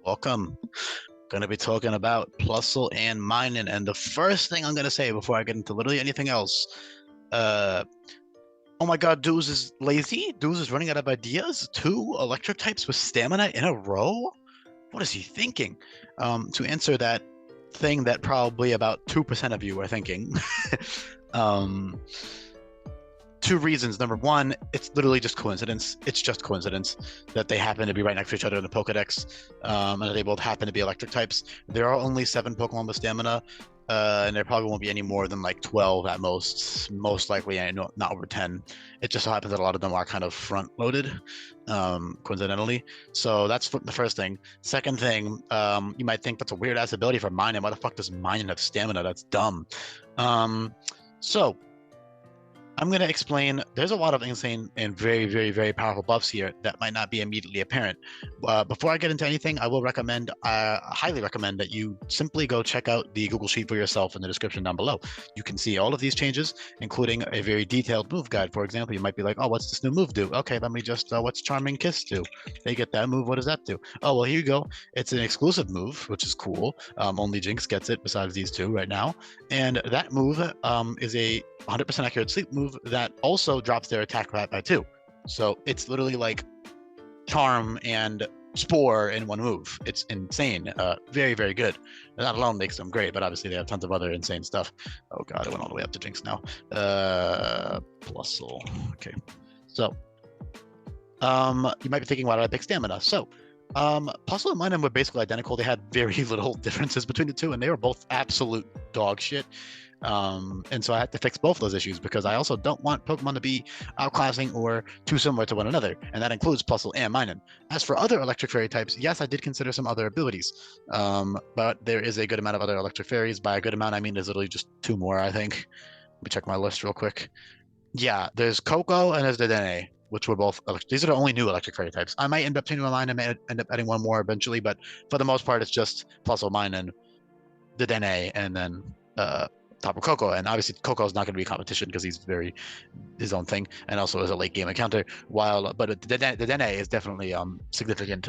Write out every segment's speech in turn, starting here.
Welcome. Going to be talking about Plusle and Minun, and the first thing I'm going to say before I get into literally anything else, uh, oh my God, Dooz is lazy. Dooz is running out of ideas. 2 electric types with stamina in a row. What is he thinking? To answer that thing that probably about 2% of you are thinking, um, 2 reasons. Number one, it's literally just coincidence. It's just coincidence that they happen to be right next to each other in the Pokedex, and they both happen to be electric types. There are only 7 Pokemon with stamina, and there probably won't be any more than like 12 at most. Most likely, not over 10. It just so happens that a lot of them are kind of front-loaded, coincidentally. So that's the first thing. Second thing, you might think that's a weird-ass ability for Minun. Why the fuck does Minun have stamina? That's dumb. So I'm going to explain. There's a lot of insane and very, very, very powerful buffs here that might not be immediately apparent. Before I get into anything, I will recommend, highly recommend that you simply go check out the Google Sheet for yourself in the description down below. You can see all of these changes, including a very detailed move guide. For example, you might be like, oh, what's this new move do? Okay, let me just, what's Charming Kiss do? They get that move. What does that do? Oh, well, here you go. It's an exclusive move, which is cool. Only Jinx gets it besides these 2 right now. And that move is a 100% accurate sleep move that also drops their attack by 2. So it's literally like Charm and Spore in one move. It's insane. Very, very good. That alone makes them great, but obviously they have tons of other insane stuff. Oh god, it went all the way up to Jinx now. Plusle. Okay. So, you might be thinking, why did I pick stamina? So, Plusle and Minun were basically identical. They had very little differences between the 2, and they were both absolute dog shit. And so I had to fix both of those issues because I also don't want Pokemon to be outclassing or too similar to one another, and that includes Plusle and Minun. As for other electric fairy types, yes, I did consider some other abilities, but there is a good amount of other electric fairies. By a good amount, I mean there's literally just 2 more, I think. Let me check my list real quick. Yeah, there's Coco and there's Dedenne, which were both these are the only new electric fairy types. I might end up changing my mind and may end up adding one more eventually, but for the most part, it's just Plusle, Minun, Dedenne, and then Tapu Koko. And obviously Koko is not going to be competition because he's very his own thing, and also is a late game encounter. But the Dedenne is definitely significant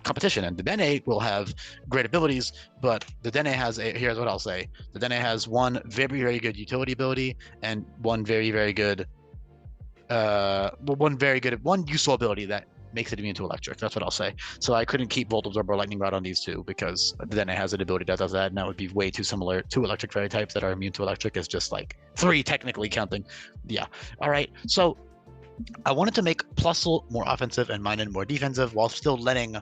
competition, and the Dedenne will have great abilities, but the Dedenne has here's what I'll say. The Dedenne has one very, very good utility ability and one very, very good one useful ability that makes it immune to electric. That's what I'll say. So I couldn't keep Volt Absorb or Lightning Rod on these 2 because then it has an ability that does that, and that would be way too similar. 2 electric fairy types that are immune to electric is just like 3 technically counting. Yeah. All right. So I wanted to make Plusle more offensive and Minun more defensive while still letting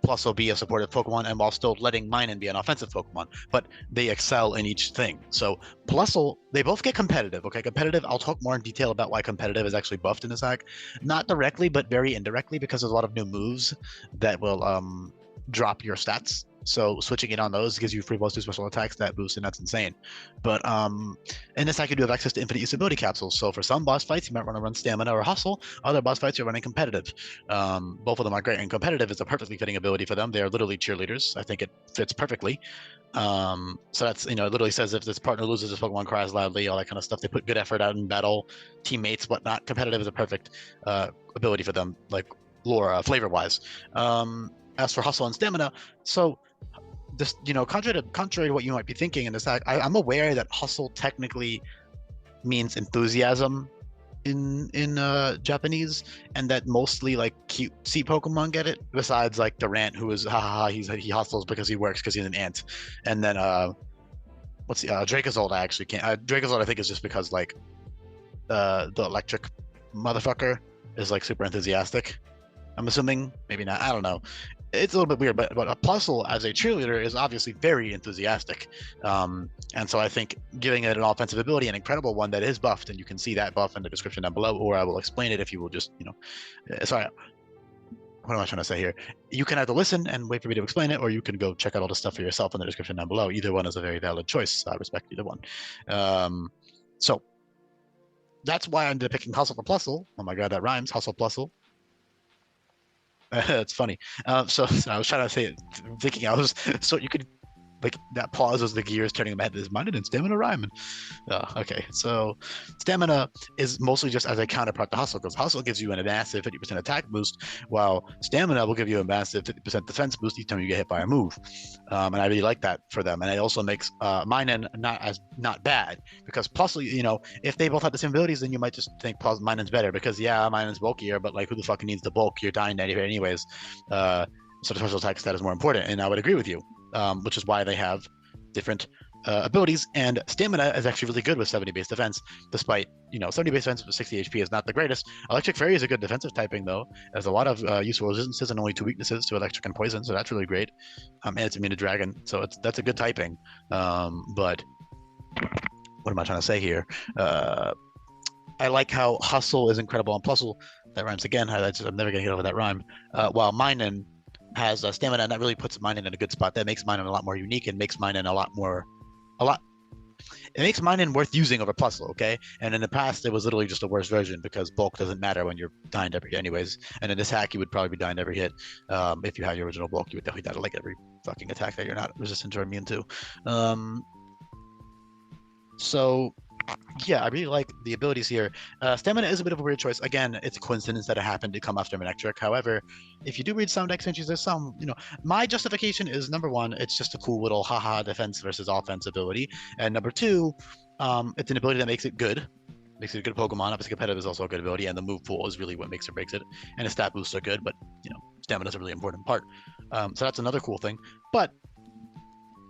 Plusle be a supportive Pokemon and while still letting Minun be an offensive Pokemon, but they excel in each thing. So Plusle, they both get competitive. Okay, competitive. I'll talk more in detail about why competitive is actually buffed in this hack, not directly, but very indirectly because there's a lot of new moves that will drop your stats. So switching it on those gives you free plus 2 special attacks that boost, and that's insane. But in this hack, you do have access to infinite use ability capsules. So for some boss fights, you might want to run stamina or hustle. Other boss fights, you're running competitive. Both of them are great, and competitive is a perfectly fitting ability for them. They are literally cheerleaders. I think it fits perfectly. So that's, it literally says if this partner loses, this Pokemon cries loudly, all that kind of stuff. They put good effort out in battle, teammates, whatnot. Competitive is a perfect ability for them, like lore, flavor-wise. As for hustle and stamina, so this, contrary to what you might be thinking in this hack, I'm aware that hustle technically means enthusiasm in Japanese, and that mostly like cutesy Pokemon get it. Besides like Durant, who is he hustles because he works because he's an ant, and then what's the Dracozold? I actually can't. Dracozold I think is just because like the electric motherfucker is like super enthusiastic. I'm assuming, maybe not. I don't know. It's a little bit weird, but a Plusle as a cheerleader is obviously very enthusiastic, and so I think giving it an offensive ability, an incredible one that is buffed, and you can see that buff in the description down below, or I will explain it if you will just, sorry, what am I trying to say here? You can either listen and wait for me to explain it, or you can go check out all the stuff for yourself in the description down below. Either one is a very valid choice. I respect either one. So that's why I ended up picking Hustle for Plusle. Oh my god, that rhymes. Hustle Plusle. It's funny. So I was trying to say it, thinking I was so you could like that pause was the gears turning in my head. Is Minun and Stamina rhyme? Okay, so Stamina is mostly just as a counterpart to Hustle, because Hustle gives you a massive 50% attack boost, while Stamina will give you a massive 50% defense boost each time you get hit by a move. And I really like that for them. And it also makes Minun not bad, because Plusle, you know, if they both have the same abilities, then you might just think Minun's better, because yeah, Minun's bulkier, but like who the fuck needs the bulk? You're dying anyways. So the special attack stat is more important, and I would agree with you, which is why they have different abilities. And Stamina is actually really good with 70 base defense, despite, you know, 70 base defense with 60 HP is not the greatest. Electric Fairy is a good defensive typing, though. There's a lot of useful resistances and only 2 weaknesses to electric and poison, so that's really great. And it's immune to dragon, so that's a good typing. But what am I trying to say here? I like how Hustle is incredible on Plusle. That rhymes again. I'm never going to get over that rhyme. While Minun has Stamina, and that really puts Minun in a good spot. That makes Minun a lot more unique and makes Minun it makes Minun worth using over Plusle, okay? And in the past, it was literally just a worse version, because bulk doesn't matter when you're dying every hit anyways. And in this hack, you would probably be dying every hit. If you had your original bulk, you would definitely die to like every fucking attack that you're not resistant or immune to. So yeah, I really like the abilities here. Stamina is a bit of a weird choice. Again, it's a coincidence that it happened to come after Manectric. However, if you do read some deck entries, there's some, you know, my justification is, number one, it's just a cool little haha defense versus offense ability. And number two, it's an ability that makes it good. Makes it a good Pokemon. Obviously, competitive is also a good ability, and the move pool is really what makes or breaks it. And the stat boosts are good, but, you know, stamina is a really important part. So that's another cool thing. But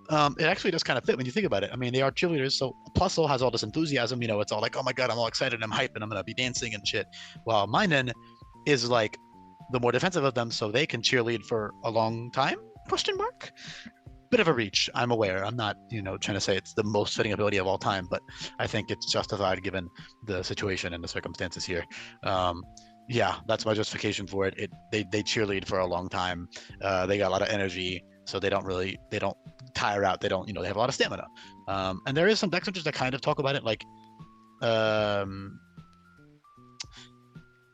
it actually does kind of fit when you think about it. I mean, they are cheerleaders, so Plusle has all this enthusiasm. You know, it's all like, oh my god, I'm all excited, I'm hyped, and I'm gonna be dancing and shit. While Minun is like the more defensive of them, so they can cheerlead for a long time? Question mark. Bit of a reach. I'm aware. I'm not, you know, trying to say it's the most fitting ability of all time, but I think it's justified given the situation and the circumstances here. Yeah, that's my justification for it. They cheerlead for a long time. They got a lot of energy, so they don't tire out. They don't, you know, they have a lot of stamina. And there is some deck switches that kind of talk about it, like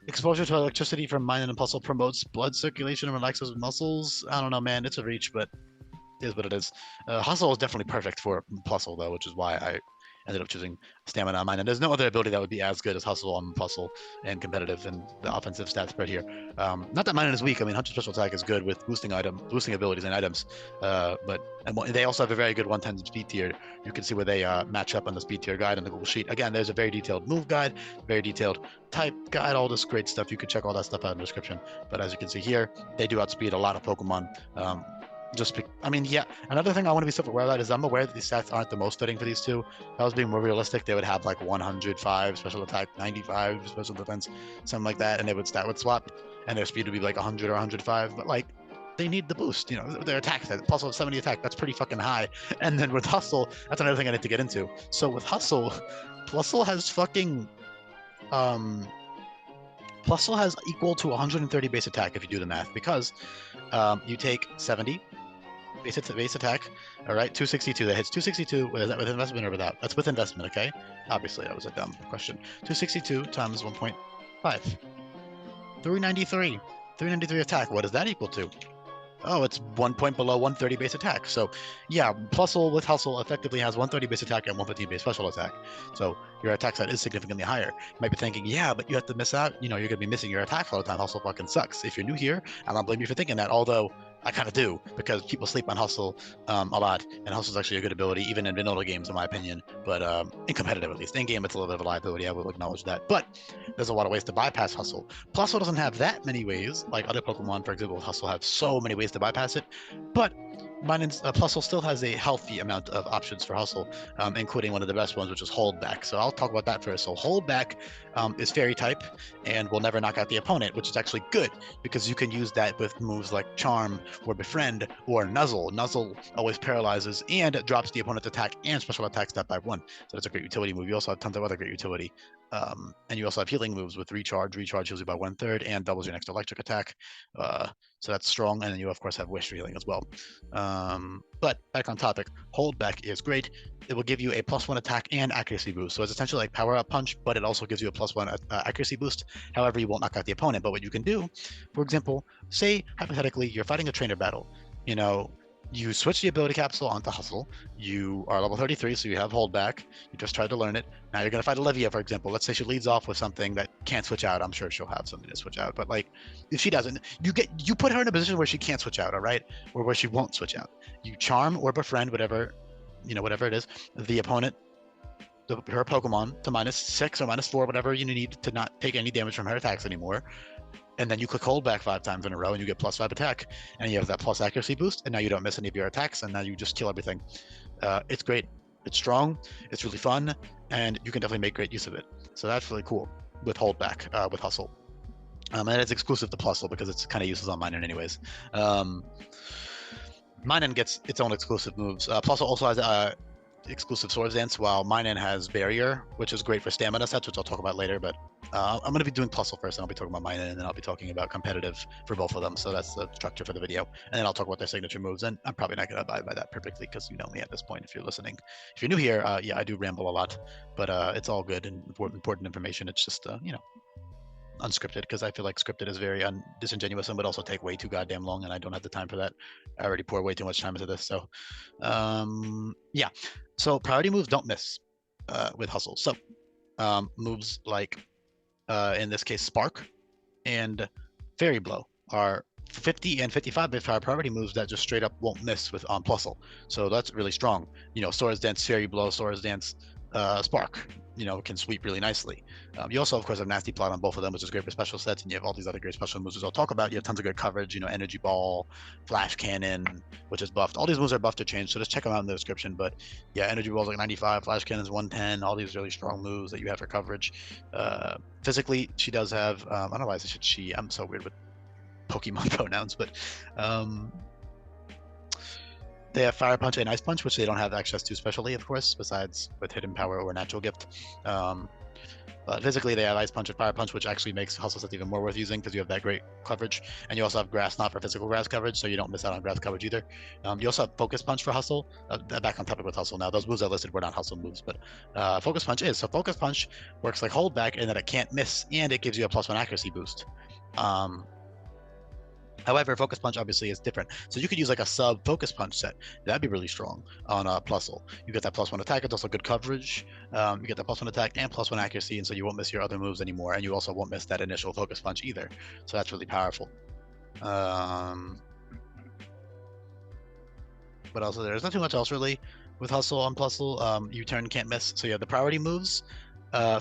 exposure to electricity from Minun and Plusle promotes blood circulation and relaxes muscles. I don't know, man. It's a reach, but it is what it is. Hustle is definitely perfect for Plusle, though, which is why I ended up choosing Stamina on mine. And there's no other ability that would be as good as Hustle on Plusle and competitive and the offensive stat spread here. Not that Minun is weak. I mean, Hunter's Special Attack is good with boosting abilities and items. But they also have a very good 110 speed tier. You can see where they match up on the speed tier guide on the Google Sheet. Again, there's a very detailed move guide, very detailed type guide, all this great stuff. You can check all that stuff out in the description. But as you can see here, they do outspeed a lot of Pokemon. I mean, yeah. Another thing I want to be self-aware of is I'm aware that these stats aren't the most fitting for these two. If I was being more realistic, they would have like 105 special attack, 95 special defense, something like that, and they would swap, and their speed would be like 100 or 105. But like, they need the boost. You know, their attack stat, plus 70 attack, that's pretty fucking high. And then with Hustle, that's another thing I need to get into. So with Hustle, Plusle has fucking Plusle has equal to 130 base attack if you do the math, because you take 70 base attack, all right, 262. That hits 262. Is that with investment or without? That's with investment, okay? Obviously, that was a dumb question. 262 times 1.5. 393. 393 attack. What does that equal to? Oh, it's 1 point below 130 base attack. So, yeah, Plusle with Hustle effectively has 130 base attack and 115 base special attack. So your attack stat is significantly higher. You might be thinking, yeah, but you have to miss out. You know, you're going to be missing your attack all the time. Hustle fucking sucks. If you're new here, I don't blame you for thinking that, although I kind of do, because people sleep on Hustle a lot, and Hustle's actually a good ability, even in vanilla games, in my opinion, but in competitive at least. In game, it's a little bit of a liability, I will acknowledge that, but there's a lot of ways to bypass Hustle. Plusle doesn't have that many ways, like other Pokemon, for example, with Hustle have so many ways to bypass it, but Plusle still has a healthy amount of options for Hustle, including one of the best ones, which is Hold Back. So I'll talk about that first. So Hold Back is Fairy type and will never knock out the opponent, which is actually good because you can use that with moves like Charm or Befriend or Nuzzle. Nuzzle always paralyzes and drops the opponent's attack and special attack stat by 1. So that's a great utility move. You also have tons of other great utility. And you also have healing moves with Recharge. Recharge heals you by 1/3 and doubles your next electric attack. So that's strong. And then you, of course, have Wish for healing as well. But back on topic, Hold Back is great. It will give you a +1 attack and accuracy boost. So it's essentially like Power Up Punch, but it also gives you a +1 accuracy boost. However, you won't knock out the opponent. But what you can do, for example, say hypothetically you're fighting a trainer battle. You know, You switch the ability capsule onto Hustle. You are level 33, so you have hold back. You just tried to learn it. Now you're gonna fight Olivia, for example. Let's say she leads off with something that can't switch out. I'm sure she'll have something to switch out. But like, if she doesn't, you put her in a position where she can't switch out, all right, or where she won't switch out. You charm or befriend whatever, whatever it is, the opponent, her Pokemon to -6 or -4, whatever you need to not take any damage from her attacks anymore. And then you click hold back 5 times in a row and you get +5 attack, and you have that plus accuracy boost, and now you don't miss any of your attacks, and now you just kill everything. It's great, it's strong, it's really fun, and you can definitely make great use of it. So that's really cool with hold back, with Hustle. And it's exclusive to Plusle because it's kind of useless on Minun anyways. Minun gets its own exclusive moves. Plusle also has exclusive Swords Dance, while Minun has Barrier, which is great for stamina sets, which I'll talk about later. But I'm going to be doing Plusle first, and I'll be talking about Minun, and then I'll be talking about competitive for both of them. So that's the structure for the video. And then I'll talk about their signature moves, and I'm probably not going to abide by that perfectly because you know me at this point if you're listening. If you're new here, yeah, I do ramble a lot, but it's all good and important information. It's just, unscripted, because I feel like scripted is very disingenuous and would also take way too goddamn long, and I don't have the time for that. I already pour way too much time into this. So yeah, so priority moves don't miss with Hustle. So moves like in this case Spark and Fairy Blow are 50 and 55 fire priority moves that just straight up won't miss with on Plusle. So that's really strong. Swords Dance, Fairy Blow, Swords Dance, Spark, can sweep really nicely. You also, of course, have Nasty Plot on both of them, which is great for special sets, and you have all these other great special moves, which I'll talk about. You have tons of good coverage, Energy Ball, Flash Cannon, which is buffed. All these moves are buffed or changed, so just check them out in the description. But yeah, Energy Ball's like 95, Flash Cannon's 110, all these really strong moves that you have for coverage. Physically, she does have, I don't know why I said she, I'm so weird with Pokemon pronouns, but they have Fire Punch and Ice Punch, which they don't have access to specially, of course, besides with Hidden Power or Natural Gift. But physically, they have Ice Punch and Fire Punch, which actually makes Hustle sets even more worth using because you have that great coverage. And you also have Grass Knot for physical grass coverage, so you don't miss out on grass coverage either. You also have Focus Punch for Hustle. Back on topic with Hustle now. Those moves I listed were not Hustle moves, but Focus Punch is. So Focus Punch works like Hold Back in that it can't miss, and it gives you a +1 accuracy boost. However, Focus Punch obviously is different. So you could use like a sub Focus Punch set. That'd be really strong on Plusle. You get that +1 attack. It's also good coverage. You get that +1 attack and +1 accuracy, and so you won't miss your other moves anymore. And you also won't miss that initial Focus Punch either. So that's really powerful. What else is there? There's not too much else really with Hustle on Plusle. U-turn can't miss. So you have the priority moves.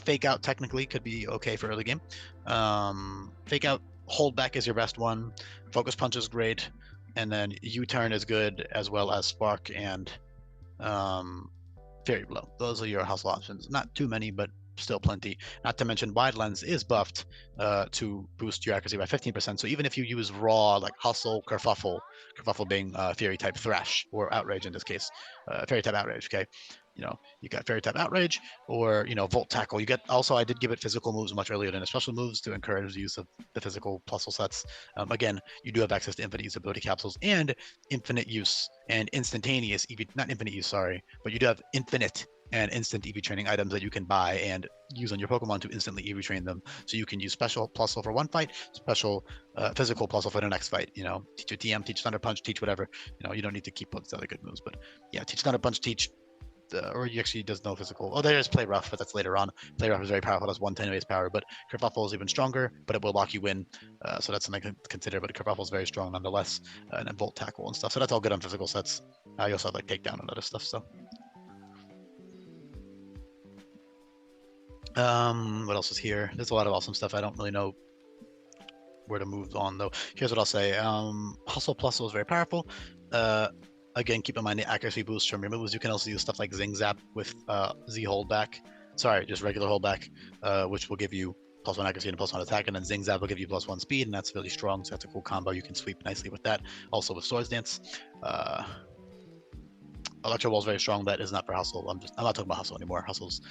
Fake Out technically could be okay for early game. Fake Out, Hold Back is your best one. Focus Punch is great, and then U-turn is good, as well as Spark and Fairy Blow. Those are your Hustle options. Not too many, but still plenty. Not to mention Wide Lens is buffed to boost your accuracy by 15%. So even if you use raw like Hustle, Kerfuffle being Fairy type Thrash or Outrage in this case, Fairy type Outrage. Okay, you got Fairy type Outrage or Volt Tackle. You get also, I did give it physical moves much earlier than the special moves to encourage the use of the physical Plusle sets. Again, you do have access to infinite usability capsules and infinite use and instantaneous EV, not infinite use, sorry, but you do have infinite and instant EV training items that you can buy and use on your Pokemon to instantly EV train them. So you can use special Plusle for one fight, special physical Plusle for the next fight. Teach your TM, teach Thunder Punch, teach whatever. You don't need to keep all these other good moves, but yeah, teach Thunder Punch, teach. Or he actually does no physical. Oh, there is Play Rough, but that's later on. Play Rough is very powerful. It has 110 base power, but Kerfuffle is even stronger, but it will lock you in. So that's something to consider, but Kerfuffle is very strong nonetheless. And then Volt Tackle and stuff. So that's all good on physical sets. You also have like Takedown and other stuff, so. What else is here? There's a lot of awesome stuff. I don't really know where to move on, though. Here's what I'll say. Hustle Plusle is very powerful. Again, keep in mind the accuracy boost from your moves. You can also use stuff like Zing Zap with Z Holdback. Sorry, just regular Holdback, which will give you +1 accuracy and +1 attack, and then Zing Zap will give you +1 speed, and that's really strong. So that's a cool combo. You can sweep nicely with that. Also with Swords Dance. Electro Ball is very strong. That is not for Hustle. I'm not talking about Hustle anymore. Hustle's,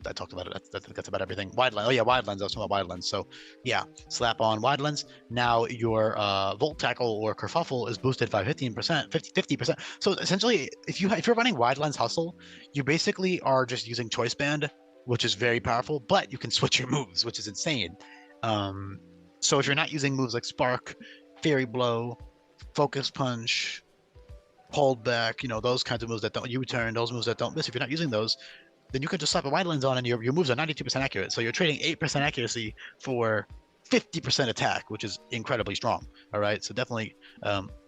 I talked about it. That's about everything. Wide Lens. Oh yeah, Wide Lens. I was talking about Wide Lens. So yeah, slap on Wide Lens. Now your Volt Tackle or Kerfuffle is boosted by 15%, 50%. So essentially, if you're running Wide Lens Hustle, you basically are just using Choice Band, which is very powerful. But you can switch your moves, which is insane. So if you're not using moves like Spark, Fairy Blow, Focus Punch, hold back, those kinds of moves that don't U-turn, those moves that don't miss. If you're not using those, then you can just slap a wide lens on and your moves are 92% accurate. So you're trading 8% accuracy for 50% attack, which is incredibly strong. All right. So definitely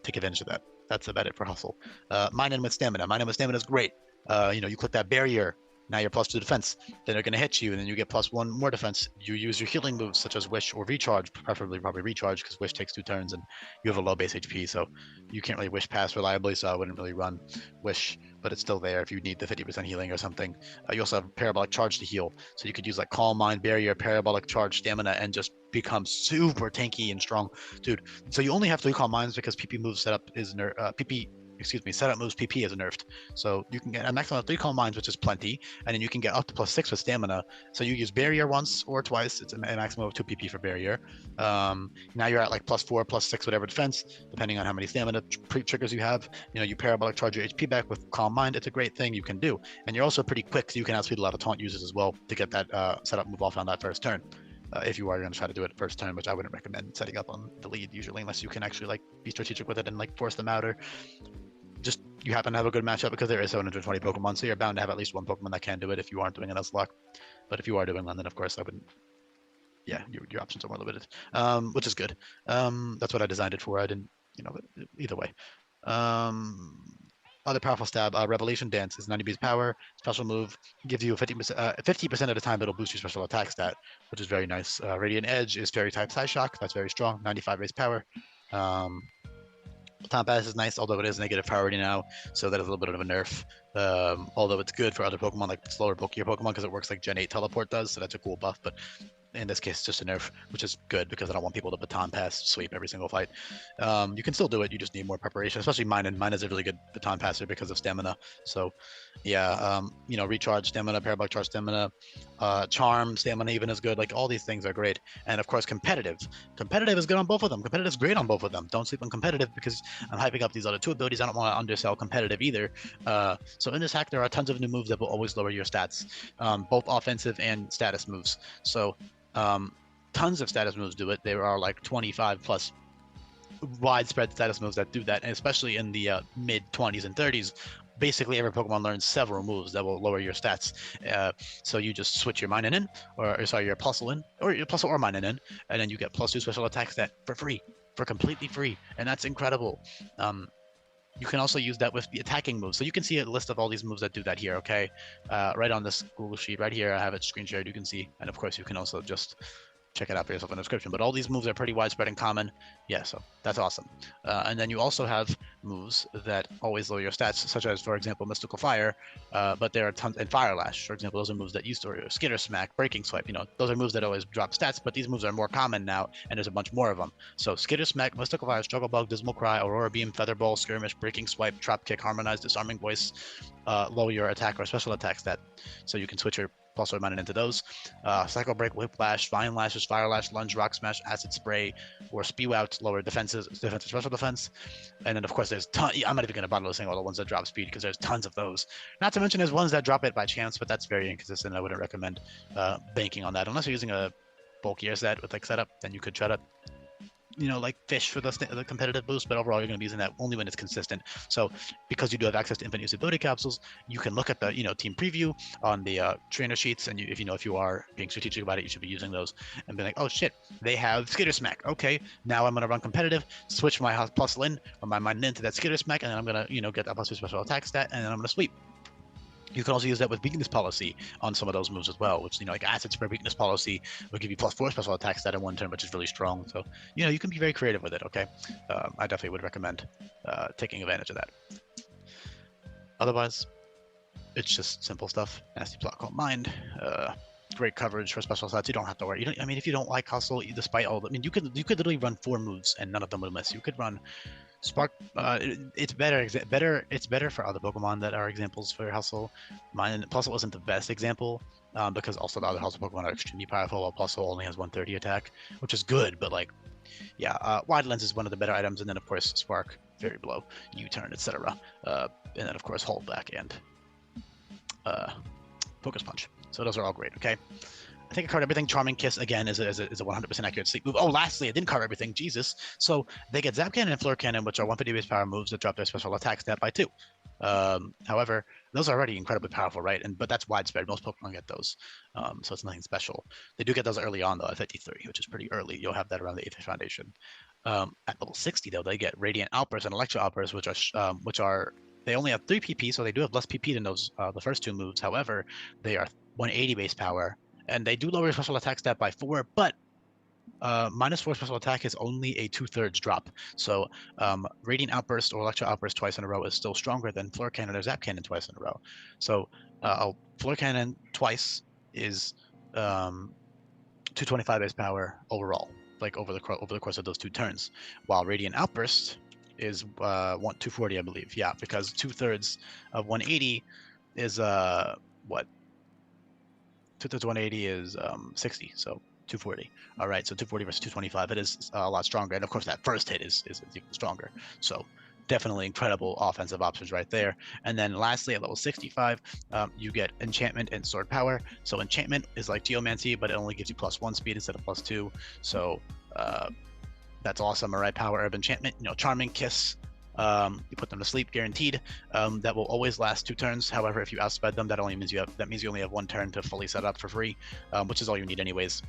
take advantage of that. That's about it for hustle. Minun with stamina. Minun with stamina is great. You click that barrier. Now you're +2 defense. Then they're going to hit you, and then you get +1 more defense. You use your healing moves such as Wish or Recharge, preferably probably Recharge because Wish takes 2 turns and you have a low base HP, so you can't really Wish pass reliably. So I wouldn't really run Wish, but it's still there if you need the 50% healing or something. You also have Parabolic Charge to heal, so you could use like Calm Mind, Barrier, Parabolic Charge, Stamina, and just become super tanky and strong, dude. So you only have 3 Calm Minds because PP move setup is setup moves PP is nerfed. So you can get a maximum of 3 Calm Minds, which is plenty, and then you can get up to +6 with Stamina. So you use Barrier once or twice. It's a maximum of 2 PP for Barrier. Now you're at like +4, +6, whatever defense, depending on how many Stamina triggers you have. You Parabolic Charge your HP back with Calm Mind. It's a great thing you can do. And you're also pretty quick, so you can outspeed a lot of taunt users as well to get that setup move off on that first turn. If you are going to try to do it first turn, which I wouldn't recommend setting up on the lead usually, unless you can actually like be strategic with it and like force them out, or just you happen to have a good matchup because there is 720 Pokemon, so you're bound to have at least one Pokemon that can do it if you aren't doing it as luck. But if you are doing one, then of course I wouldn't. Yeah, your options are more limited, which is good. That's what I designed it for. I didn't, but either way. Other powerful stab, Revelation Dance is 90 base power, special move, gives you a 50% of the time it'll boost your special attack stat, which is very nice. Radiant Edge is Fairy type Psy Shock, that's very strong, 95 base power. Baton Pass is nice, although it is negative priority now, so that is a little bit of a nerf. Although it's good for other Pokemon, like slower bulkier Pokemon, because it works like Gen 8 Teleport does, so that's a cool buff, but in this case, it's just a nerf, which is good because I don't want people to baton pass sweep every single fight. You can still do it, you just need more preparation, especially Minun. Minun is a really good baton passer because of stamina. So, yeah, recharge stamina, Parabolic Charge stamina, charm stamina even is good. Like all these things are great, and of course competitive. Competitive is good on both of them. Competitive is great on both of them. Don't sleep on competitive because I'm hyping up these other 2 abilities. I don't want to undersell competitive either. So in this hack, there are tons of new moves that will always lower your stats, both offensive and status moves. So tons of status moves do it. There are like 25 plus widespread status moves that do that, and especially in the mid 20s and 30s. Basically, every Pokemon learns several moves that will lower your stats. So you just switch your Minun in, or sorry, your Plusle in, or your Plusle or Minun in, and then you get +2 special attack stat for free, for completely free, and that's incredible. You can also use that with the attacking moves. So you can see a list of all these moves that do that here, okay? Right on this Google Sheet right here, I have it screen shared, you can see. And of course, you can also just check it out for yourself in the description. But all these moves are pretty widespread and common. Yeah, so that's awesome. And then you also have moves that always lower your stats, such as, for example, Mystical Fire. But there are tons, and Fire Lash, for example, those are moves that used to, Skitter Smack, Breaking Swipe. Those are moves that always drop stats, but these moves are more common now, and there's a bunch more of them. So Skitter Smack, Mystical Fire, Struggle Bug, Dismal Cry, Aurora Beam, Feather Ball, Skirmish, Breaking Swipe, Trap Kick, Harmonized, Disarming Voice, lower your attack or special attack stat. So you can switch your Pulse or Minun into those. Cycle Break, Whiplash, Vine Lashes, Fire Lash, Lunge, Rock Smash, Acid Spray, or Spew Out, lower defensive, special defense. And then, of course, there's I'm not even going to bother listing all the ones that drop speed because there's tons of those. Not to mention there's ones that drop it by chance, but that's very inconsistent. I wouldn't recommend banking on that. Unless you're using a bulkier set with like setup, then you could try to like fish for the competitive boost, but overall you're going to be using that only when it's consistent. So because you do have access to infinite usability capsules, you can look at the team preview on the trainer sheets, and if you are being strategic about it, you should be using those and be like, oh shit, they have Skitter Smack. Okay, now I'm going to run competitive, switch my Plusle in or my Minun into that Skitter Smack, and then I'm going to get that +2 special attack stat, and then I'm going to sweep. You can also use that with weakness policy on some of those moves as well, which, like Acid Spray weakness policy will give you +4 special attack stat in one turn, which is really strong. So, you can be very creative with it, okay? I definitely would recommend taking advantage of that. Otherwise, it's just simple stuff. Nasty Plot Called Mind. Great coverage for special stats. You don't have to worry. If you don't like Hustle, despite all you could literally run 4 moves and none of them will miss. You could run Spark. It's better. It's better for other Pokemon that are examples for Hustle. Plusle isn't the best example because also the other Hustle Pokemon are extremely powerful. While Plusle only has 130 attack, which is good, but Wide Lens is one of the better items, and then of course Spark, very below, U-turn, etc. And then of course Hold Back and Focus Punch. So those are all great. Okay. I think I covered everything. Charming Kiss, again, is a 100% accurate sleep move. Oh, lastly, I didn't cover everything. Jesus. So they get Zap Cannon and Floor Cannon, which are 150 base power moves that drop their special attack stat by 2. However, those are already incredibly powerful, right? But that's widespread. Most Pokemon get those. So it's nothing special. They do get those early on, though, at 53, which is pretty early. You'll have that around the 8th Foundation. At level 60, though, they get Radiant Outburst and Electro Outburst, which are they only have 3 PP, so they do have less PP than those the first 2 moves. However, they are 180 base power, and they do lower your special attack stat by 4, but -4 special attack is only a 2/3 drop. So Radiant Outburst or Electro Outburst twice in a row is still stronger than Floor Cannon or Zap Cannon twice in a row. So Floor Cannon twice is 225 base power overall, like over the course of those 2 turns, while Radiant Outburst is 240, I believe. Yeah, because 2/3 of 180 is what? 2/3 180 is 60, so 240. All right, so 240 versus 225, it is a lot stronger, and of course that first hit is even stronger. So definitely incredible offensive options right there. And then lastly, at level 65, you get Enchantment and Sword Power. So Enchantment is like Geomancy, but it only gives you +1 speed instead of +2. So that's awesome. All right, Power Herb Enchantment, Charming Kiss. You put them to sleep, guaranteed. That will always last 2 turns. However, if you outsped them, that means you only have 1 turn to fully set up for free, which is all you need anyways.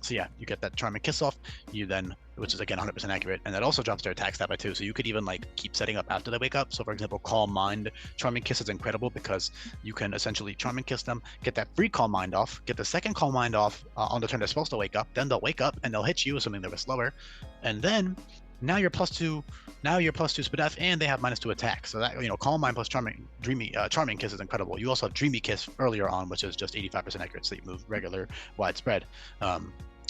So yeah, you get that Charming Kiss off. You then, which is again 100% accurate, and that also drops their attack stat by 2. So you could even like keep setting up after they wake up. So for example, Calm Mind, Charming Kiss is incredible because you can essentially Charming Kiss them, get that free Calm Mind off, get the second Calm Mind off on the turn they're supposed to wake up. Then they'll wake up and they'll hit you, assuming they're slower, and then now you're +2. Now you're +2 SPDF, and they have -2 attack. So that Calm Mind plus Charming Kiss is incredible. You also have Dreamy Kiss earlier on, which is just 85% accurate sleep move, regular, widespread,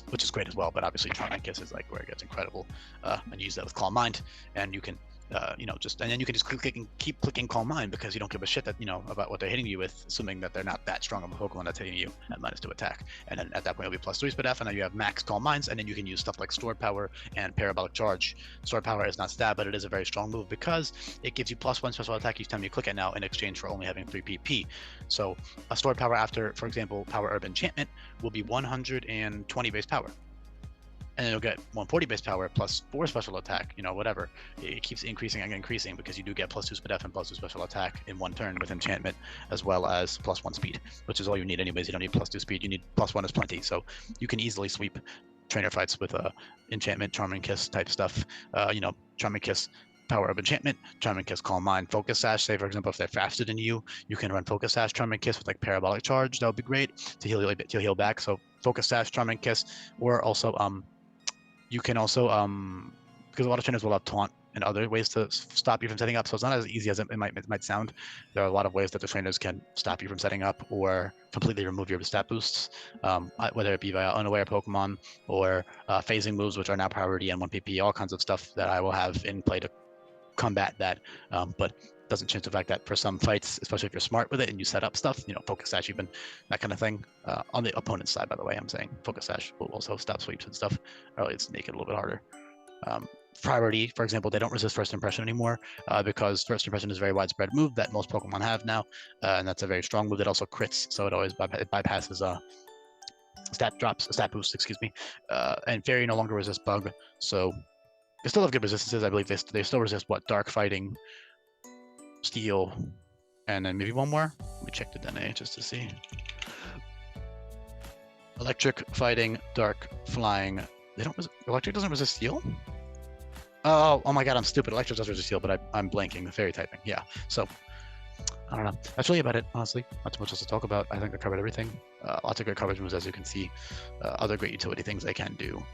which is great as well. But obviously, Charming Kiss is like where it gets incredible. And you use that with Calm Mind, and you can. And then you can just keep clicking Calm Mind because you don't give a shit that about what they're hitting you with, assuming that they're not that strong of a Pokemon that's hitting you at -2 attack. And then at that point it'll be +3 SPDF, and then you have max Calm Minds, and then you can use stuff like Sword Power and Parabolic Charge. Sword Power is not stab, but it is a very strong move because it gives you +1 special attack each time you click it now in exchange for only having 3 PP. So a Sword Power after, for example, Power Herb Enchantment will be 120 base power. And then you'll get 140 base power +4 special attack, whatever. It keeps increasing and increasing because you do get +2 SPDF and +2 special attack in 1 turn with Enchantment, as well as +1 speed, which is all you need anyways. You don't need +2 speed, you need +1 is plenty. So you can easily sweep trainer fights with Enchantment, Charming Kiss type stuff. Charming Kiss, Power Herb Enchantment, Charming Kiss, Calm Mind, Focus Sash. Say, for example, if they're faster than you, you can run Focus Sash, Charming Kiss with like Parabolic Charge. That would be great to heal back. So Focus Sash, Charming Kiss, or also you can also, because a lot of trainers will have Taunt and other ways to stop you from setting up, so it's not as easy as it might sound. There are a lot of ways that the trainers can stop you from setting up or completely remove your stat boosts, whether it be via unaware Pokemon or phasing moves, which are now priority and 1 PP, all kinds of stuff that I will have in play to combat that. But doesn't change the fact that for some fights, especially if you're smart with it and you set up stuff, Focus Sash even, that kind of thing. On the opponent's side, by the way, I'm saying Focus Sash will also stop sweeps and stuff, or at least make it a little bit harder. Priority, for example, they don't resist First Impression anymore because First Impression is a very widespread move that most Pokemon have now, and that's a very strong move that also crits, so it always bypasses stat boost, excuse me. And Fairy no longer resists Bug, so they still have good resistances. I believe they still resist Dark Fighting, Steel, and then maybe one more. Let me check the DNA just to see. Electric, Fighting, Dark, Flying. Electric doesn't resist Steel? Oh my god, I'm stupid. Electric does resist Steel, but I'm blanking. The Fairy typing. Yeah, so I don't know. That's really about it, honestly. Not too much else to talk about. I think I covered everything. Lots of great coverage moves, as you can see. Other great utility things they can do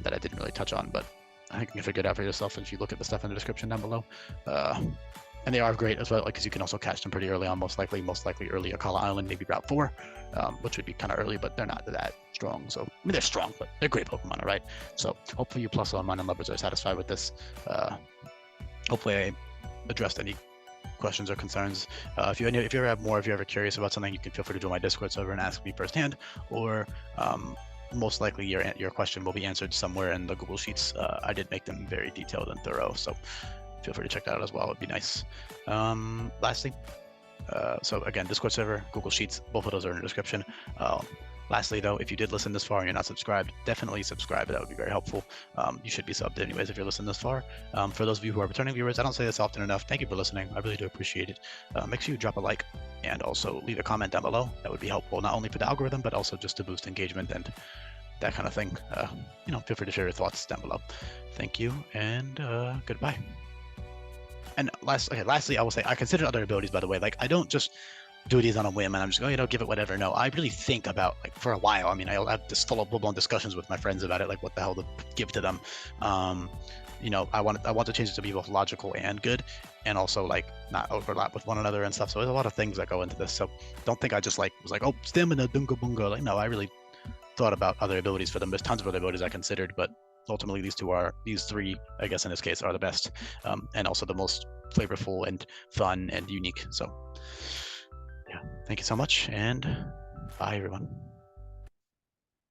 that I didn't really touch on, but I think you can figure it out for yourself if you look at the stuff in the description down below. And they are great as well, because you can also catch them pretty early on, most likely early Akala Island, maybe Route 4, which would be kind of early, but they're not that strong. So, I mean, they're strong, but they're great Pokemon, all right? So, hopefully you Plusle and Minun lovers are satisfied with this. Hopefully I addressed any questions or concerns. If you ever have more, if you're ever curious about something, you can feel free to join my Discord server and ask me firsthand, or most likely your question will be answered somewhere in the Google Sheets. I did make them very detailed and thorough, so feel free to check that out as well. It'd be nice. Lastly, So again, Discord server, Google Sheets, both of those are in the description. Lastly, though, if you did listen this far and you're not subscribed, definitely subscribe. That would be very helpful. You should be subbed anyways if you're listening this far. For those of you who are returning viewers, I don't say this often enough. Thank you for listening. I really do appreciate it. Make sure you drop a like and also leave a comment down below. That would be helpful, not only for the algorithm, but also just to boost engagement and that kind of thing. Feel free to share your thoughts down below. Thank you, and goodbye. And lastly, I will say I consider other abilities, by the way. Like, I don't just do these on a whim and I'm just going, give it whatever. No, I really think about, like, for a while. I mean, I'll have this full-blown discussions with my friends about it, like what the hell to give to them. I want to change it to be both logical and good, and also like not overlap with one another and stuff. So there's a lot of things that go into this. So don't think I just was like, oh, stamina, dunga bunga. Like, no, I really thought about other abilities for them. There's tons of other abilities I considered, but ultimately these three, I guess in this case, are the best, and also the most flavorful and fun and unique. So yeah, thank you so much, and bye everyone.